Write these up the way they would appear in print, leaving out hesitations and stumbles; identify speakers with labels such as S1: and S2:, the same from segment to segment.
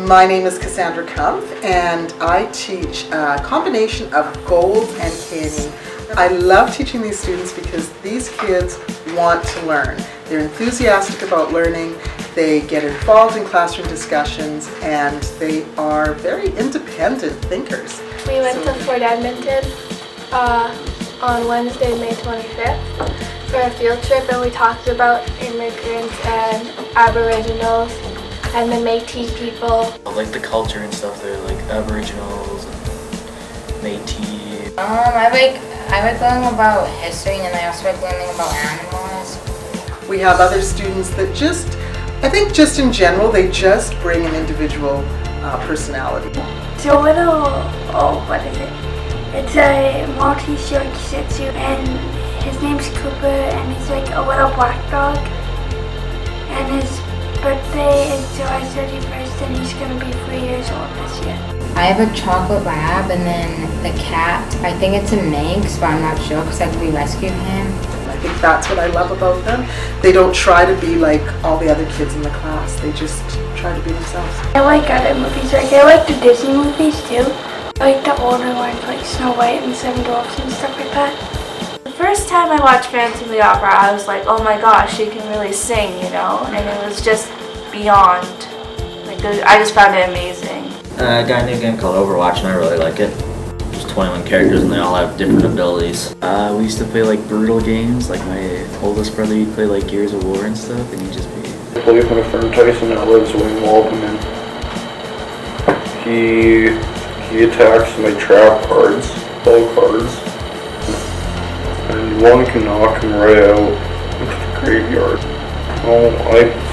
S1: My name is Cassandra Kumpf, and I teach a combination of Gold and Canyon. I love teaching these students because these kids want to learn. They're enthusiastic about learning, they get involved in classroom discussions, and they are very independent thinkers.
S2: We went to Fort Edmonton on Wednesday, May 25th for a field trip, and we talked about immigrants and Aboriginals and the Métis people.
S3: Like the culture and stuff there, like Aboriginals and Métis.
S4: I like learning about history, and I also like learning about animals.
S1: We have other students that I think just in general, they just bring an individual personality.
S5: It's a little, what is it? It's a Maltese Yorkie Shih Tzu, and his name's Cooper, and he's like a little black dog. And his birthday is July 31st, and he's going to be 3 years old this year.
S4: I have a chocolate lab, and then the cat, I think it's a Manx, but I'm not sure because we rescued him.
S1: I think that's what I love about them. They don't try to be like all the other kids in the class. They just try to be themselves.
S5: I like other movies, I like the Disney movies too. I like the older ones like Snow White and Seven Dwarfs and stuff like that.
S6: The first time I watched Phantom of the Opera, I was like, oh my gosh, she can really sing, you know? And it was just beyond. I just found it amazing.
S3: I got a new game called Overwatch and I really like it. There's 21 characters and they all have different abilities. We used to play like brutal games, like my oldest brother, he'd play like Gears of War and stuff, and he'd just be...
S7: I play with my friend Tyson that lives in Waltham, and he attacks my trap cards, all cards, and one can knock him right out into the graveyard.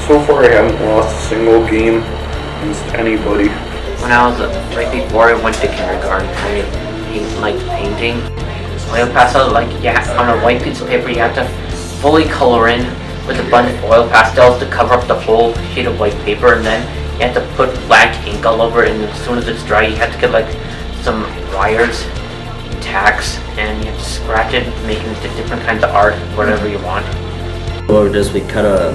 S7: So far I haven't lost a single game against anybody.
S8: When I was before I went to kindergarten, I liked painting. Oil pastel, on a white piece of paper, you have to fully color in with a bunch of oil pastels to cover up the whole sheet of white paper, and then you have to put black ink all over it, and as soon as it's dry, you have to get some wires, tacks, and you have to scratch it, make it into different kinds of art, whatever you want.
S3: What we did is we cut a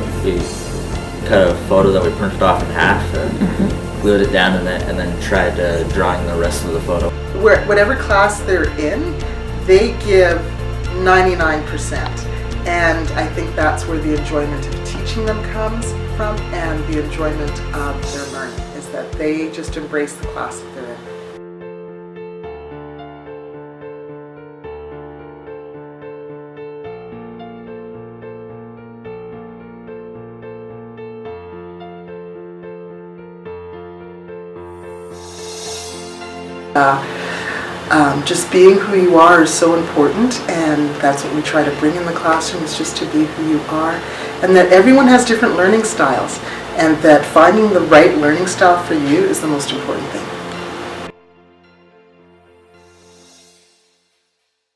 S3: photo that we printed off in half and glued it down and then tried drawing the rest of the photo.
S1: Whatever class they're in, they give 99%. And I think that's where the enjoyment of teaching them comes from, and the enjoyment of their learning is that they just embrace the class that they're in. Just being who you are is so important, and that's what we try to bring in the classroom, is just to be who you are, and that everyone has different learning styles, and that finding the right learning style for you is the most important thing.